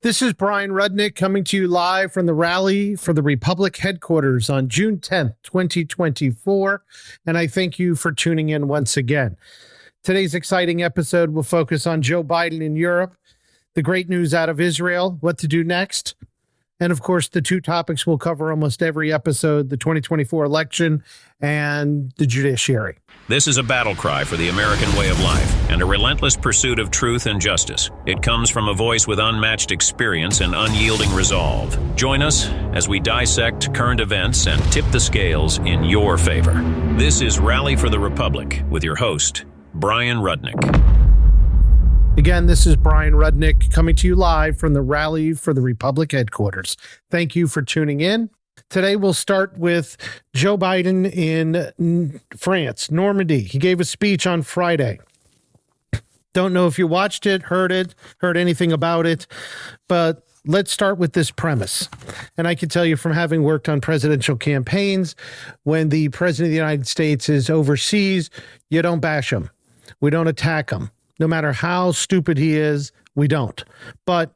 This is Bryan Rudnick coming to you live from the Rally for the Republic headquarters on June 10th, 2024, and I thank you for tuning in once again. Today's exciting episode will focus on Joe Biden in Europe, the great news out of Israel, what to do next, and of course the two topics we'll cover almost every episode, the 2024 election and the judiciary. This is a battle cry for the American way of life and a relentless pursuit of truth and justice. It comes from a voice with unmatched experience and unyielding resolve. Join us as we dissect current events and tip the scales in your favor. This is Rally for the Republic with your host, Bryan Rudnick. Again, this is Bryan Rudnick coming to you live from the Rally for the Republic headquarters. Thank you for tuning in. Today, we'll start with Joe Biden in France, Normandy. He gave a speech on Friday. Don't know if you watched it, heard anything about it, but let's start with this premise. And I can tell you from having worked on presidential campaigns, when the president of the United States is overseas, you don't bash him. We don't attack him. No matter how stupid he is, we don't. But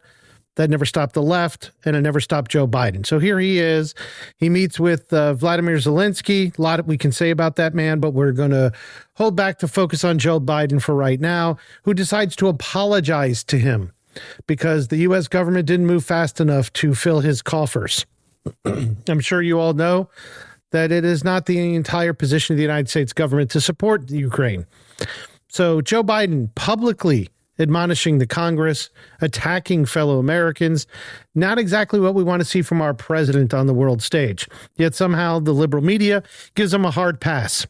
that never stopped the left, and it never stopped Joe Biden. So here he is. He meets with Vladimir Zelenskyy. A lot we can say about that man, but we're going to hold back to focus on Joe Biden for right now, who decides to apologize to him because the U.S. government didn't move fast enough to fill his coffers. I'm sure you all know that it is not the entire position of the United States government to support Ukraine. So Joe Biden publicly admonishing the Congress, attacking fellow Americans, not exactly what we want to see from our president on the world stage. Yet somehow the liberal media gives him a hard pass.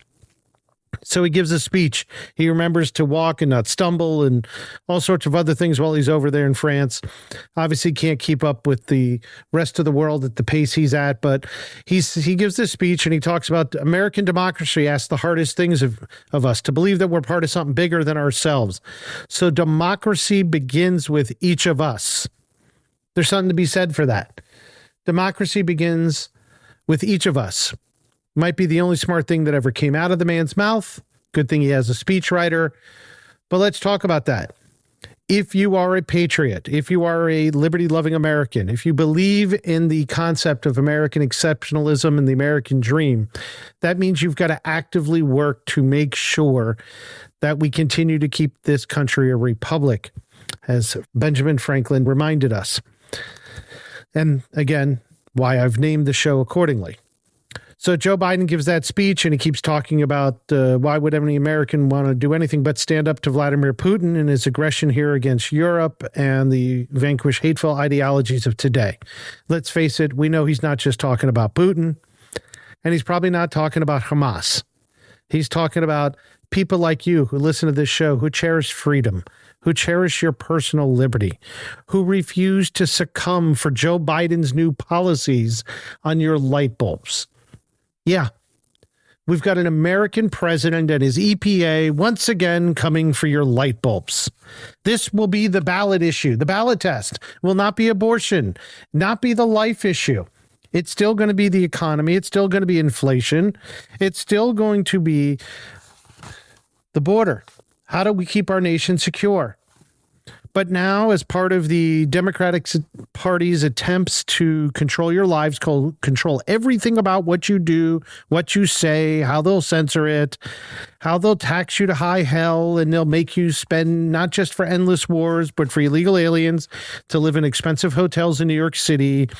So he gives a speech. He remembers to walk and not stumble and all sorts of other things while he's over there in France. Obviously can't keep up with the rest of the world at the pace he's at, but he gives this speech and he talks about American democracy asks the hardest things of us, to believe that we're part of something bigger than ourselves. So democracy begins with each of us. There's something to be said for that. Democracy begins with each of us. Might be the only smart thing that ever came out of the man's mouth. Good thing he has a speechwriter. But let's talk about that. If you are a patriot, if you are a liberty-loving American, if you believe in the concept of American exceptionalism and the American dream, that means you've got to actively work to make sure that we continue to keep this country a republic, as Benjamin Franklin reminded us. And again, why I've named the show accordingly. So Joe Biden gives that speech and he keeps talking about why would any American want to do anything but stand up to Vladimir Putin and his aggression here against Europe and the vanquish hateful ideologies of today. Let's face it, we know he's not just talking about Putin, and he's probably not talking about Hamas. He's talking about people like you who listen to this show, who cherish freedom, who cherish your personal liberty, who refuse to succumb for Joe Biden's new policies on your light bulbs. Yeah, we've got an American president and his EPA once again coming for your light bulbs. This will be the ballot issue. The ballot test will not be abortion, not be the life issue. It's still going to be the economy. It's still going to be inflation. It's still going to be the border. How do we keep our nation secure? But now, as part of the Democratic Party's attempts to control your lives, control everything about what you do, what you say, how they'll censor it, how they'll tax you to high hell, and they'll make you spend not just for endless wars, but for illegal aliens to live in expensive hotels in New York City,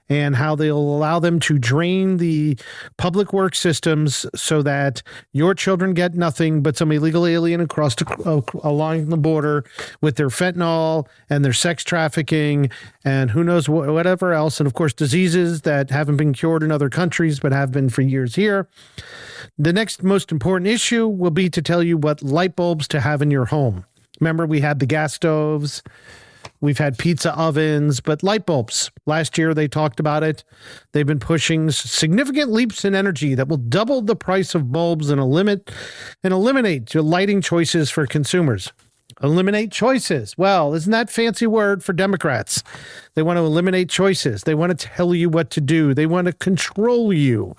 and how they'll allow them to drain the public work systems so that your children get nothing but some illegal alien along the border with their fentanyl and their sex trafficking and who knows whatever else. And of course, diseases that haven't been cured in other countries, but have been for years here. The next most important issue will be to tell you what light bulbs to have in your home. Remember, we had the gas stoves, we've had pizza ovens, but light bulbs. Last year, they talked about it. They've been pushing significant leaps in energy that will double the price of bulbs and eliminate your lighting choices for consumers. Eliminate choices. Well, isn't that fancy word for Democrats? They want to eliminate choices. They want to tell you what to do. They want to control you.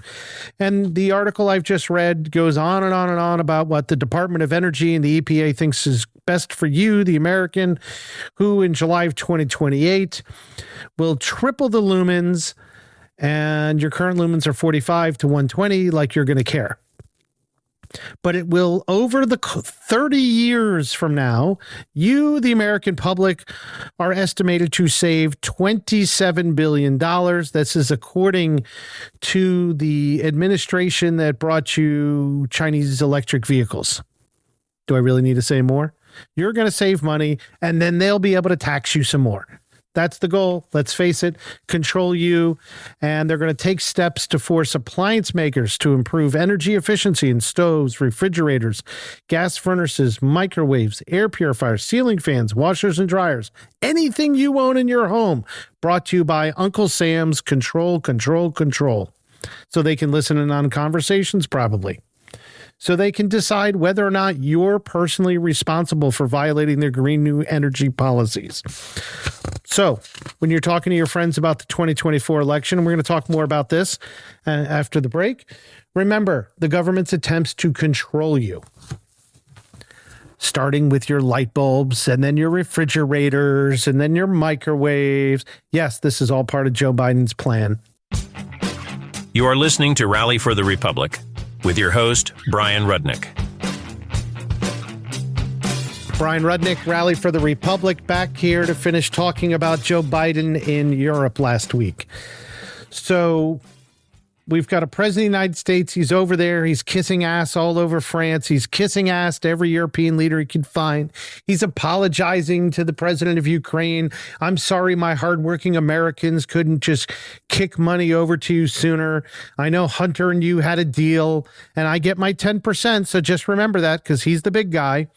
And the article I've just read goes on and on and on about what the Department of Energy and the EPA thinks is best for you, the American, who in July of 2028 will triple the lumens, and your current lumens are 45 to 120, like you're going to care. But it will, over the 30 years from now, you, the American public, are estimated to save $27 billion. This is according to the administration that brought you Chinese electric vehicles. Do I really need to say more? You're going to save money, and then they'll be able to tax you some more. That's the goal. Let's face it, control you. And they're going to take steps to force appliance makers to improve energy efficiency in stoves, refrigerators, gas furnaces, microwaves, air purifiers, ceiling fans, washers and dryers, anything you own in your home. Brought to you by Uncle Sam's Control. So they can listen in on conversations, probably. So they can decide whether or not you're personally responsible for violating their green new energy policies. So when you're talking to your friends about the 2024 election, and we're going to talk more about this after the break, remember the government's attempts to control you, starting with your light bulbs and then your refrigerators and then your microwaves. Yes, this is all part of Joe Biden's plan. You are listening to Rally for the Republic with your host, Bryan Rudnick. Bryan Rudnick, Rally for the Republic, back here to finish talking about Joe Biden in Europe last week. So we've got a president of the United States. He's over there. He's kissing ass all over France. He's kissing ass to every European leader he could find. He's apologizing to the president of Ukraine. I'm sorry my hardworking Americans couldn't just kick money over to you sooner. I know Hunter and you had a deal, and I get my 10%, so just remember that because he's the big guy.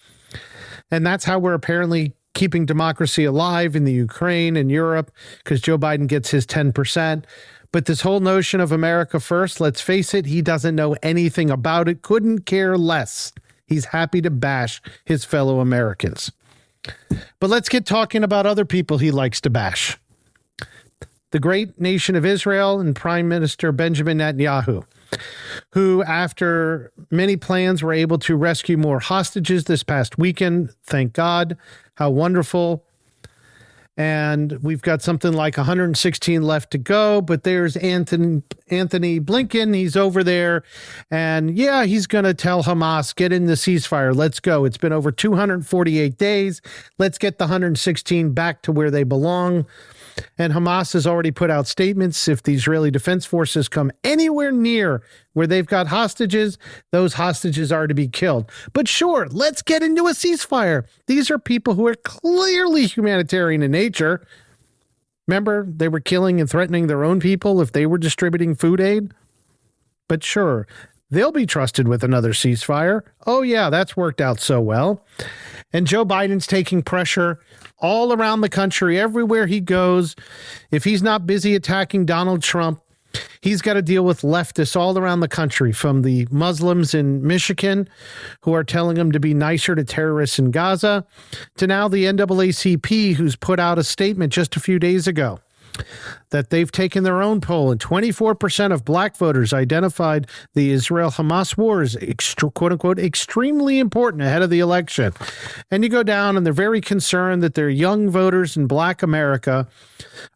And that's how we're apparently keeping democracy alive in the Ukraine and Europe, because Joe Biden gets his 10%. But this whole notion of America first, let's face it, he doesn't know anything about it, couldn't care less. He's happy to bash his fellow Americans. But let's get talking about other people he likes to bash. The great nation of Israel and Prime Minister Benjamin Netanyahu, who, after many plans, were able to rescue more hostages this past weekend. Thank God. How wonderful. And we've got something like 116 left to go, but there's Anthony Blinken. He's over there. And yeah, he's going to tell Hamas, get in the ceasefire. Let's go. It's been over 248 days. Let's get the 116 back to where they belong. And Hamas has already put out statements. If the Israeli Defense Forces come anywhere near where they've got hostages, those hostages are to be killed. But sure, let's get into a ceasefire. These are people who are clearly humanitarian in nature. Remember, they were killing and threatening their own people if they were distributing food aid. But sure, they'll be trusted with another ceasefire. Oh yeah, that's worked out so well. And Joe Biden's taking pressure all around the country, everywhere he goes. If he's not busy attacking Donald Trump, he's got to deal with leftists all around the country, from the Muslims in Michigan who are telling him to be nicer to terrorists in Gaza, to now the NAACP, who's put out a statement just a few days ago that they've taken their own poll, and 24% of black voters identified the Israel-Hamas war as quote-unquote extremely important ahead of the election. And you go down, and they're very concerned that their young voters in black America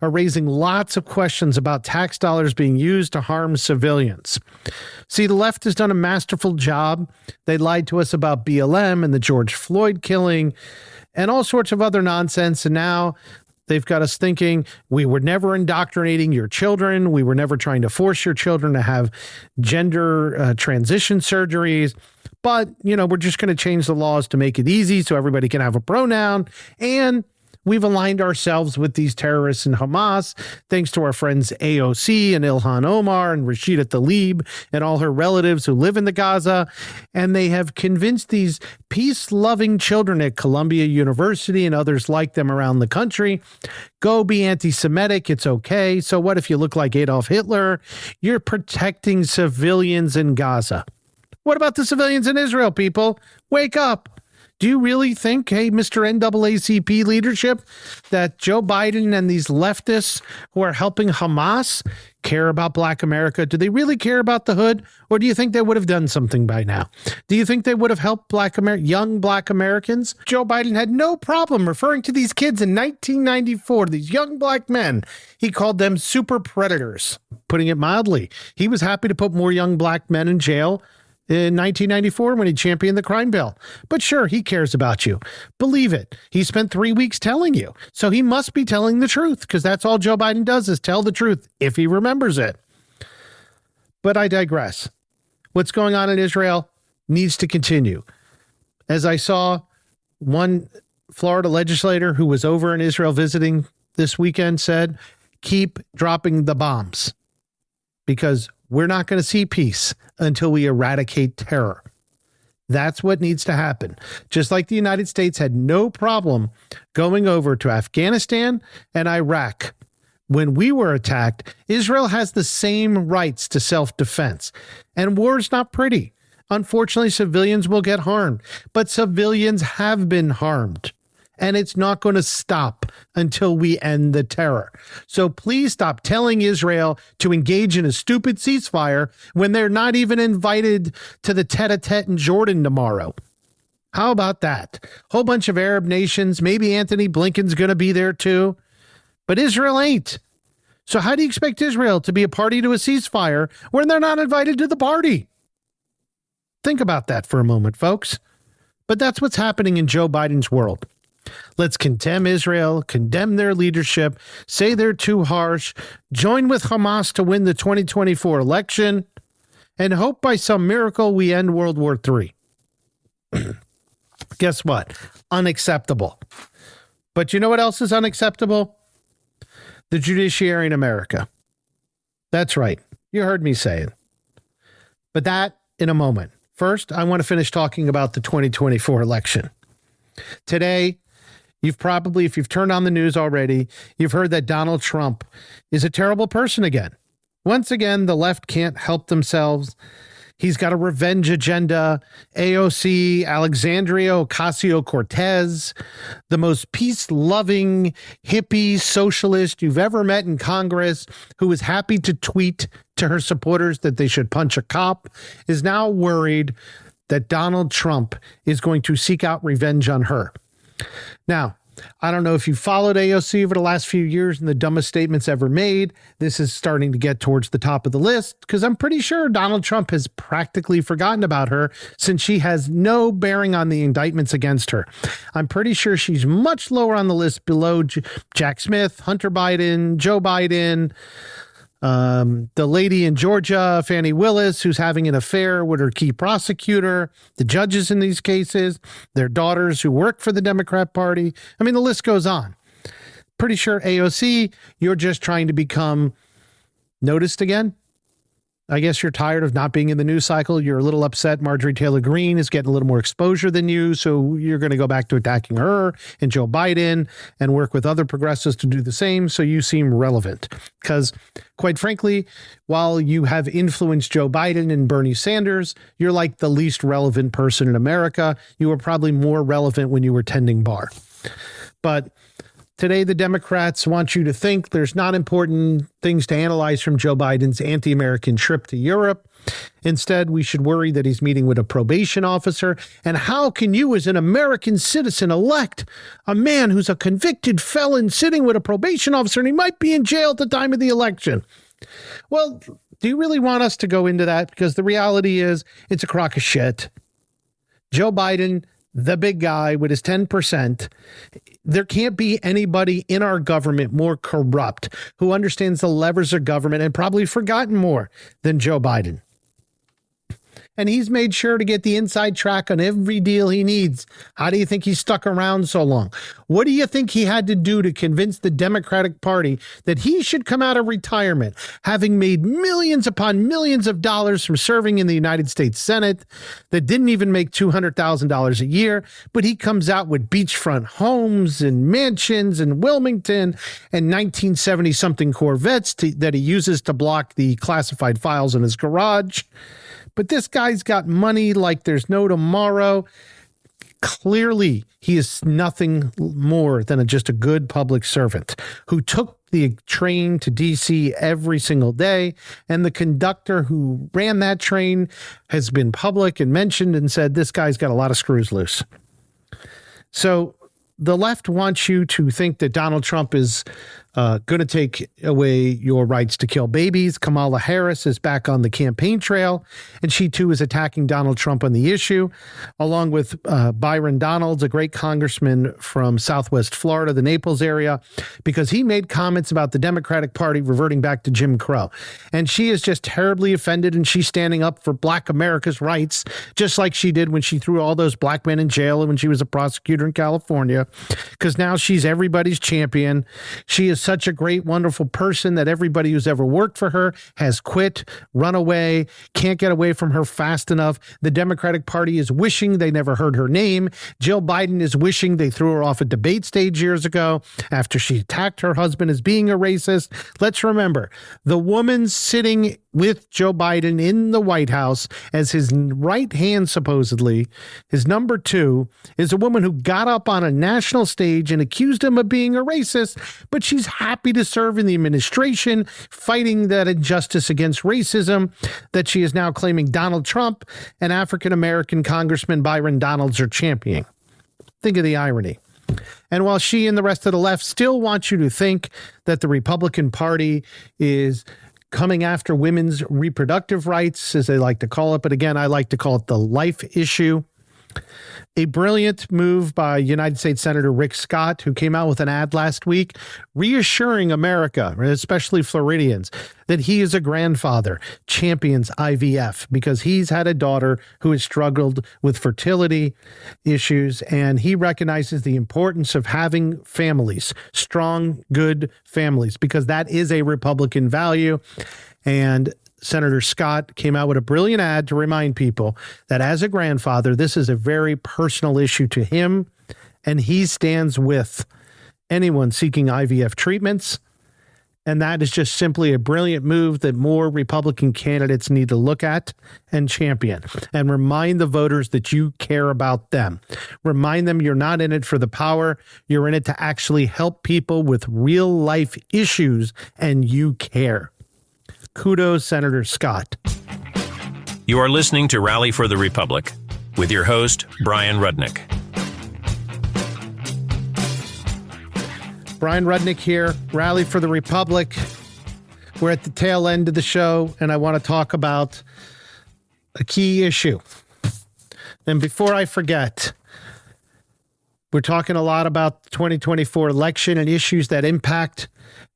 are raising lots of questions about tax dollars being used to harm civilians. See, the left has done a masterful job. They lied to us about BLM and the George Floyd killing and all sorts of other nonsense, and now they've got us thinking we were never indoctrinating your children. We were never trying to force your children to have gender transition surgeries. But, we're just going to change the laws to make it easy so everybody can have a pronoun. And we've aligned ourselves with these terrorists in Hamas, thanks to our friends AOC and Ilhan Omar and Rashida Tlaib and all her relatives who live in the Gaza. And they have convinced these peace-loving children at Columbia University and others like them around the country, go be anti-Semitic, it's okay. So what if you look like Adolf Hitler? You're protecting civilians in Gaza. What about the civilians in Israel, people? Wake up. Do you really think, hey, Mr. NAACP leadership, that Joe Biden and these leftists who are helping Hamas care about Black America? Do they really care about the hood? Or do you think they would have done something by now? Do you think they would have helped young Black Americans? Joe Biden had no problem referring to these kids in 1994, these young Black men. He called them super predators, putting it mildly. He was happy to put more young Black men in jail in 1994 when he championed the crime bill. But sure, he cares about you. Believe it. He spent 3 weeks telling you. So he must be telling the truth, because that's all Joe Biden does is tell the truth if he remembers it. But I digress. What's going on in Israel needs to continue. As I saw one Florida legislator who was over in Israel visiting this weekend said, keep dropping the bombs, because we're not going to see peace until we eradicate terror. That's what needs to happen. Just like the United States had no problem going over to Afghanistan and Iraq when we were attacked, Israel has the same rights to self-defense. And war's not pretty. Unfortunately, civilians will get harmed, but civilians have been harmed. And it's not going to stop until we end the terror. So please stop telling Israel to engage in a stupid ceasefire when they're not even invited to the tete-a-tete in Jordan tomorrow. How about that? Whole bunch of Arab nations. Maybe Anthony Blinken's going to be there too. But Israel ain't. So how do you expect Israel to be a party to a ceasefire when they're not invited to the party? Think about that for a moment, folks. But that's what's happening in Joe Biden's world. Let's condemn Israel, condemn their leadership, say they're too harsh, join with Hamas to win the 2024 election, and hope by some miracle we end World War III. Guess what? Unacceptable. But you know what else is unacceptable? The judiciary in America. That's right. You heard me say it. But that in a moment. First, I want to finish talking about the 2024 election. Today, if you've turned on the news already, you've heard that Donald Trump is a terrible person again. Once again, the left can't help themselves. He's got a revenge agenda. AOC, Alexandria Ocasio-Cortez, the most peace-loving, hippie socialist you've ever met in Congress, who is happy to tweet to her supporters that they should punch a cop, is now worried that Donald Trump is going to seek out revenge on her. Now, I don't know if you followed AOC over the last few years and the dumbest statements ever made. This is starting to get towards the top of the list because I'm pretty sure Donald Trump has practically forgotten about her since she has no bearing on the indictments against her. I'm pretty sure she's much lower on the list below Jack Smith, Hunter Biden, Joe Biden, the lady in Georgia, Fani Willis, who's having an affair with her key prosecutor, the judges in these cases, their daughters who work for the Democrat Party. I mean, the list goes on. Pretty sure AOC, you're just trying to become noticed again. I guess you're tired of not being in the news cycle. You're a little upset Marjorie Taylor Greene is getting a little more exposure than you, so you're going to go back to attacking her and Joe Biden and work with other progressives to do the same, so you seem relevant. Because, quite frankly, while you have influenced Joe Biden and Bernie Sanders, you're like the least relevant person in America. You were probably more relevant when you were tending bar. But today, the Democrats want you to think there's not important things to analyze from Joe Biden's anti-American trip to Europe. Instead, we should worry that he's meeting with a probation officer. And how can you, as an American citizen, elect a man who's a convicted felon sitting with a probation officer and he might be in jail at the time of the election? Well, do you really want us to go into that? Because the reality is it's a crock of shit. Joe Biden, the big guy with his 10%, there can't be anybody in our government more corrupt, who understands the levers of government and probably forgotten more than Joe Biden. And he's made sure to get the inside track on every deal he needs. How do you think he stuck around so long? What do you think he had to do to convince the Democratic Party that he should come out of retirement, having made millions upon millions of dollars from serving in the United States Senate, that didn't even make $200,000 a year, but he comes out with beachfront homes and mansions in Wilmington and 1970-something Corvettes that he uses to block the classified files in his garage? But this guy's got money like there's no tomorrow. Clearly, he is nothing more than just a good public servant who took the train to D.C. every single day, and the conductor who ran that train has been public and mentioned and said, this guy's got a lot of screws loose. So the left wants you to think that Donald Trump is going to take away your rights to kill babies. Kamala Harris is back on the campaign trail, and she too is attacking Donald Trump on the issue, along with Byron Donalds, a great congressman from Southwest Florida, the Naples area, because he made comments about the Democratic Party reverting back to Jim Crow. And she is just terribly offended, and she's standing up for Black America's rights, just like she did when she threw all those black men in jail and when she was a prosecutor in California, because now she's everybody's champion. She is such a great, wonderful person that everybody who's ever worked for her has quit, run away, can't get away from her fast enough. The Democratic Party is wishing they never heard her name. Jill Biden is wishing they threw her off a debate stage years ago after she attacked her husband as being a racist. Let's remember, the woman sitting with Joe Biden in the White House as his right hand, supposedly, his number two, is a woman who got up on a national stage and accused him of being a racist, but she's happy to serve in the administration, fighting that injustice against racism that she is now claiming Donald Trump and African-American Congressman Byron Donalds are championing. Think of the irony. And while she and the rest of the left still want you to think that the Republican Party is coming after women's reproductive rights, as they like to call it, but again, I like to call it the life issue. A brilliant move by United States Senator Rick Scott, who came out with an ad last week reassuring America, especially Floridians, that he is a grandfather, champions IVF, because he's had a daughter who has struggled with fertility issues, and he recognizes the importance of having families, strong, good families, because that is a Republican value. And Senator Scott came out with a brilliant ad to remind people that as a grandfather, this is a very personal issue to him, and he stands with anyone seeking IVF treatments. And that is just simply a brilliant move that more Republican candidates need to look at and champion, and remind the voters that you care about them. Remind them you're not in it for the power. You're in it to actually help people with real life issues, and you care. Kudos, Senator Scott. You are listening to Rally for the Republic with your host, Bryan Rudnick. Bryan Rudnick here, Rally for the Republic. We're at the tail end of the show, and I want to talk about a key issue. And before I forget, we're talking a lot about the 2024 election and issues that impact.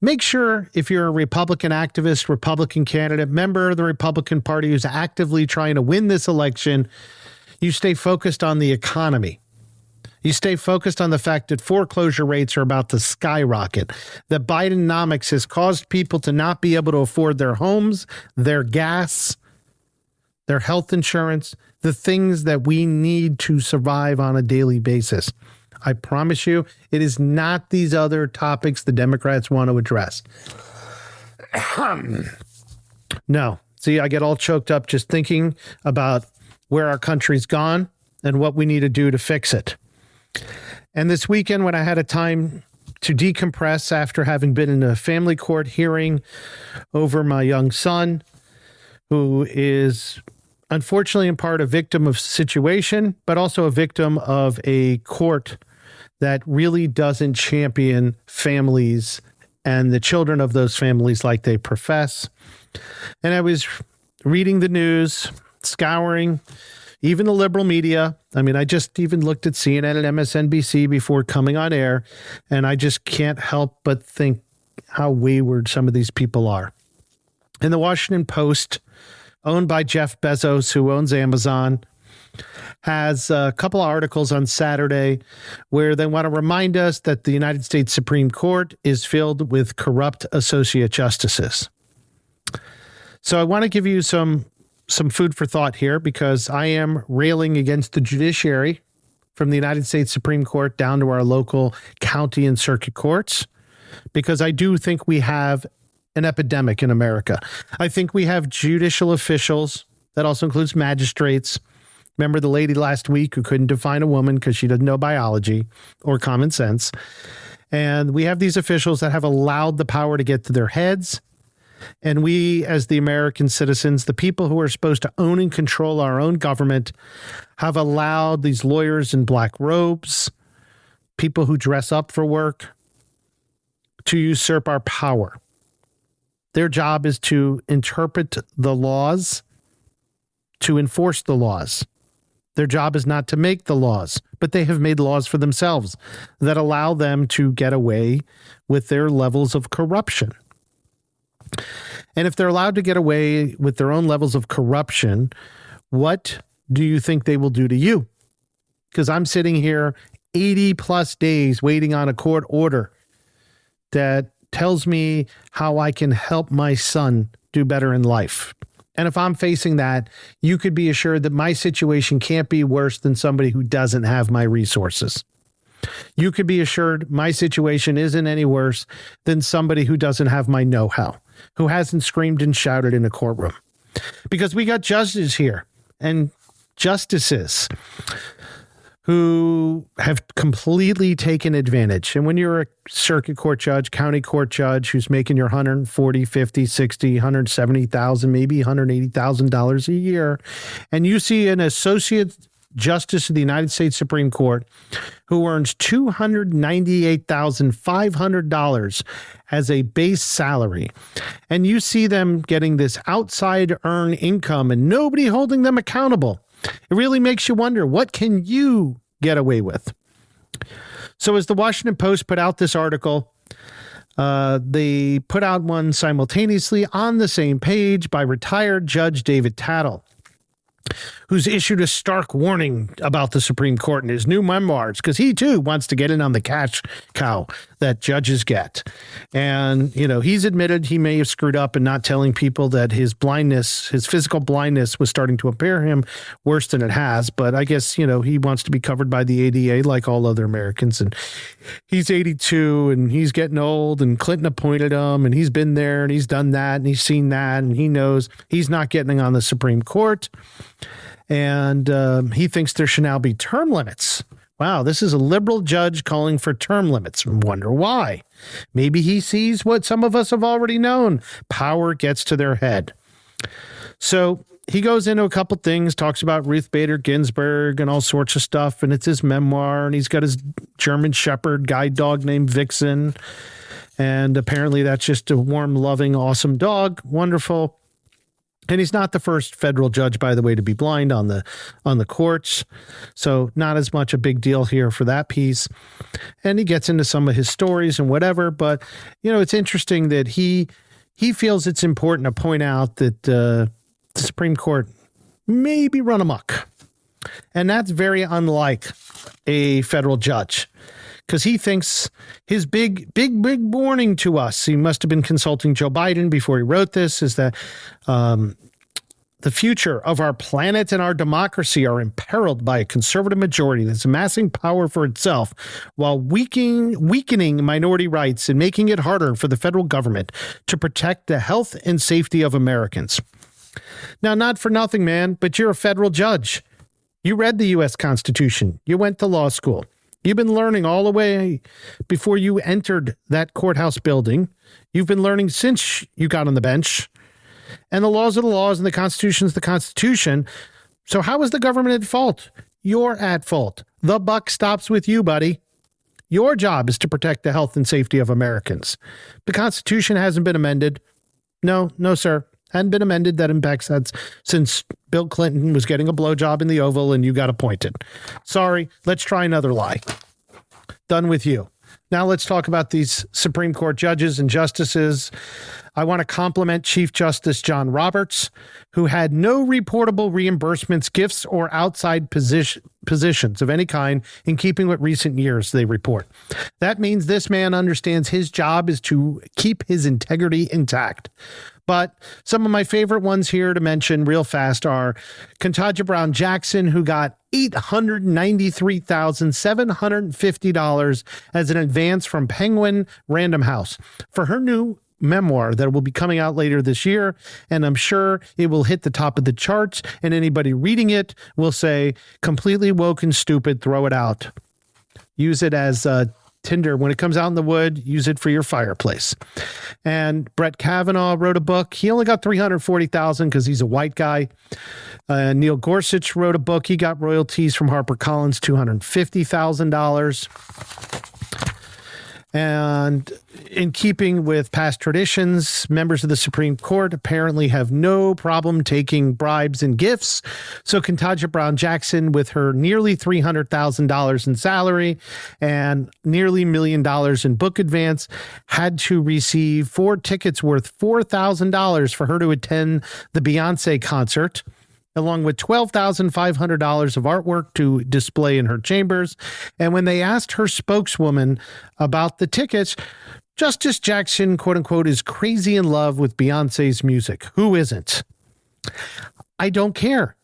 Make sure, if you're a Republican activist, Republican candidate, member of the Republican Party who's actively trying to win this election, you stay focused on the economy. You stay focused on the fact that foreclosure rates are about to skyrocket, that Bidenomics has caused people to not be able to afford their homes, their gas, their health insurance, the things that we need to survive on a daily basis. I promise you, it is not these other topics the Democrats want to address. No. See, I get all choked up just thinking about where our country's gone and what we need to do to fix it. And this weekend, when I had a time to decompress after having been in a family court hearing over my young son, who is unfortunately in part a victim of situation, but also a victim of a court that really doesn't champion families and the children of those families like they profess. And I was reading the news, scouring even the liberal media. I mean, I just even looked at CNN and MSNBC before coming on air, and I just can't help but think how wayward some of these people are. And the Washington Post, owned by Jeff Bezos, who owns Amazon, has a couple of articles on Saturday where they want to remind us that the United States Supreme Court is filled with corrupt associate justices. So I want to give you some food for thought here, because I am railing against the judiciary from the United States Supreme Court down to our local county and circuit courts, because I do think we have an epidemic in America. I think we have judicial officials, that also includes magistrates, Remember the lady last week who couldn't define a woman because she doesn't know biology or common sense? And we have these officials that have allowed the power to get to their heads. And we, as the American citizens, the people who are supposed to own and control our own government, have allowed these lawyers in black robes, people who dress up for work, to usurp our power. Their job is to interpret the laws, to enforce the laws. Their job is not to make the laws, but they have made laws for themselves that allow them to get away with their levels of corruption. And if they're allowed to get away with their own levels of corruption, what do you think they will do to you? Because I'm sitting here 80 plus days waiting on a court order that tells me how I can help my son do better in life. And if I'm facing that, you could be assured that my situation can't be worse than somebody who doesn't have my resources. You could be assured my situation isn't any worse than somebody who doesn't have my know-how, who hasn't screamed and shouted in a courtroom. Because we got judges here and justices who have completely taken advantage. And when you're a circuit court judge, county court judge, who's making your 140, 50, 60, 170,000, maybe $180,000 a year, and you see an associate justice of the United States Supreme Court who earns $298,500 as a base salary, and you see them getting this outside earned income and nobody holding them accountable, it really makes you wonder, what can you get away with? So as the Washington Post put out this article, they put out one simultaneously on the same page by retired Judge David Tattle, who's issued a stark warning about the Supreme Court in his new memoirs, because he too wants to get in on the cash cow that judges get. And, you know, he's admitted he may have screwed up in not telling people that his blindness, his physical blindness, was starting to impair him worse than it has. But I guess, you know, he wants to be covered by the ADA like all other Americans. And he's 82 and he's getting old, and Clinton appointed him, and he's been there and he's done that and he's seen that, and he knows he's not getting on the Supreme Court. And he thinks there should now be term limits. Wow, this is a liberal judge calling for term limits. Wonder why? Maybe he sees what some of us have already known. Power gets to their head. So he goes into a couple things, talks about Ruth Bader Ginsburg and all sorts of stuff, and it's his memoir, and he's got his German Shepherd guide dog named Vixen, and apparently that's just a warm, loving, awesome dog. Wonderful. And he's not the first federal judge, by the way, to be blind on the courts. So not as much a big deal here for that piece. And he gets into some of his stories and whatever. But, you know, it's interesting that he feels it's important to point out that the Supreme Court may be run amok. And that's very unlike a federal judge, because he thinks his big warning to us, he must have been consulting Joe Biden before he wrote this, is that the future of our planet and our democracy are imperiled by a conservative majority that's amassing power for itself while weakening minority rights and making it harder for the federal government to protect the health and safety of Americans. Now, not for nothing, man, but you're a federal judge. You read the U.S. Constitution. You went to law school. You've been learning all the way before you entered that courthouse building. You've been learning since you got on the bench. And the laws are the laws and the Constitution is the Constitution. So how is the government at fault? You're at fault. The buck stops with you, buddy. Your job is to protect the health and safety of Americans. The Constitution hasn't been amended. No, sir. Hadn't been amended. That impacts that since Bill Clinton was getting a blowjob in the Oval and you got appointed. Sorry, let's try another lie. Done with you. Now let's talk about these Supreme Court judges and justices. I want to compliment Chief Justice John Roberts, who had no reportable reimbursements, gifts, or outside positions of any kind in keeping with recent years, they report. That means this man understands his job is to keep his integrity intact. But some of my favorite ones here to mention real fast are Ketanji Brown Jackson, who got $893,750 as an advance from Penguin Random House for her new memoir that will be coming out later this year, and I'm sure it will hit the top of the charts, and anybody reading it will say, completely woke and stupid, throw it out. Use it as tinder. When it comes out in the wood, use it for your fireplace. And Brett Kavanaugh wrote a book. He only got $340,000 because he's a white guy. Neil Gorsuch wrote a book. He got royalties from HarperCollins, $250,000. And in keeping with past traditions, members of the Supreme Court apparently have no problem taking bribes and gifts. So Ketanji Brown Jackson, with her nearly $300,000 in salary and nearly $1 million in book advance, had to receive 4 tickets worth $4,000 for her to attend the Beyonce concert, along with $12,500 of artwork to display in her chambers. And when they asked her spokeswoman about the tickets, Justice Jackson, quote unquote, is crazy in love with Beyonce's music. Who isn't? I don't care.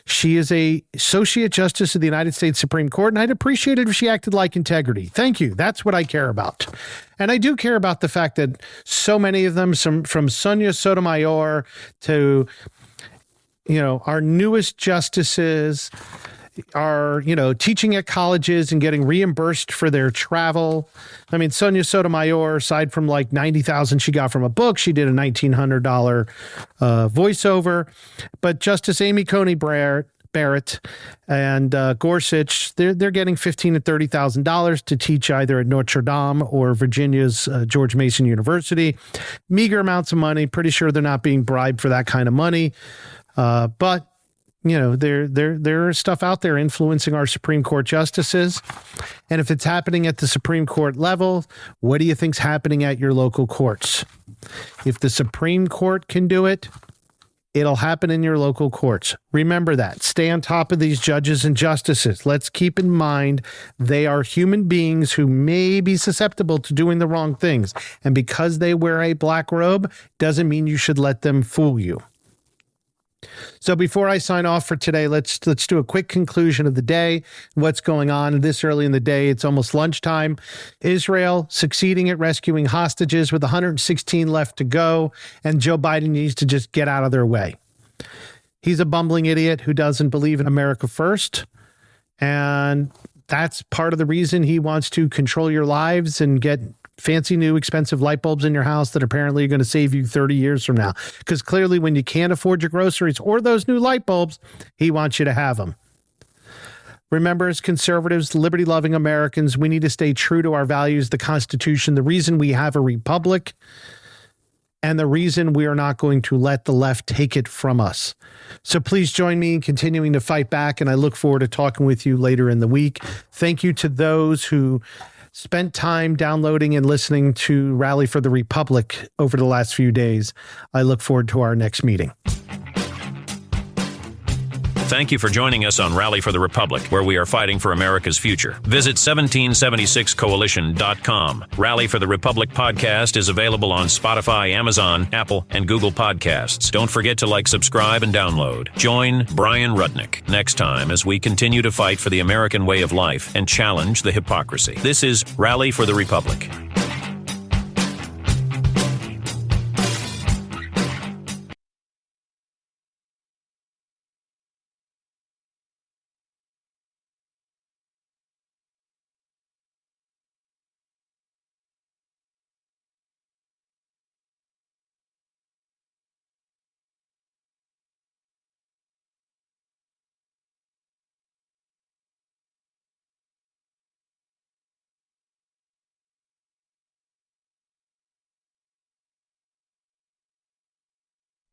She is a associate justice of the United States Supreme Court, and I'd appreciate it if she acted like integrity. Thank you. That's what I care about. And I do care about the fact that so many of them, from Sonia Sotomayor to our newest justices are, teaching at colleges and getting reimbursed for their travel. I mean, Sonia Sotomayor, aside from like $90,000 she got from a book, she did a $1,900 voiceover. But Justice Amy Coney Barrett and Gorsuch, they're getting $15,000 to $30,000 to teach either at Notre Dame or Virginia's George Mason University. Meager amounts of money. Pretty sure they're not being bribed for that kind of money. But there is stuff out there influencing our Supreme Court justices. And if it's happening at the Supreme Court level, what do you think's happening at your local courts? If the Supreme Court can do it, it'll happen in your local courts. Remember that. Stay on top of these judges and justices. Let's keep in mind they are human beings who may be susceptible to doing the wrong things. And because they wear a black robe, doesn't mean you should let them fool you. So before I sign off for today, let's do a quick conclusion of the day. What's going on this early in the day? It's almost lunchtime. Israel succeeding at rescuing hostages with 116 left to go, and Joe Biden needs to just get out of their way. He's a bumbling idiot who doesn't believe in America first, and that's part of the reason he wants to control your lives and get fancy new expensive light bulbs in your house that apparently are going to save you 30 years from now. Because clearly when you can't afford your groceries or those new light bulbs, he wants you to have them. Remember, as conservatives, liberty-loving Americans, we need to stay true to our values, the Constitution, the reason we have a republic, and the reason we are not going to let the left take it from us. So please join me in continuing to fight back, and I look forward to talking with you later in the week. Thank you to those who spent time downloading and listening to Rally for the Republic over the last few days. I look forward to our next meeting. Thank you for joining us on Rally for the Republic, where we are fighting for America's future. Visit 1776coalition.com. Rally for the Republic podcast is available on Spotify, Amazon, Apple, and Google Podcasts. Don't forget to like, subscribe, and download. Join Bryan Rudnick next time as we continue to fight for the American way of life and challenge the hypocrisy. This is Rally for the Republic.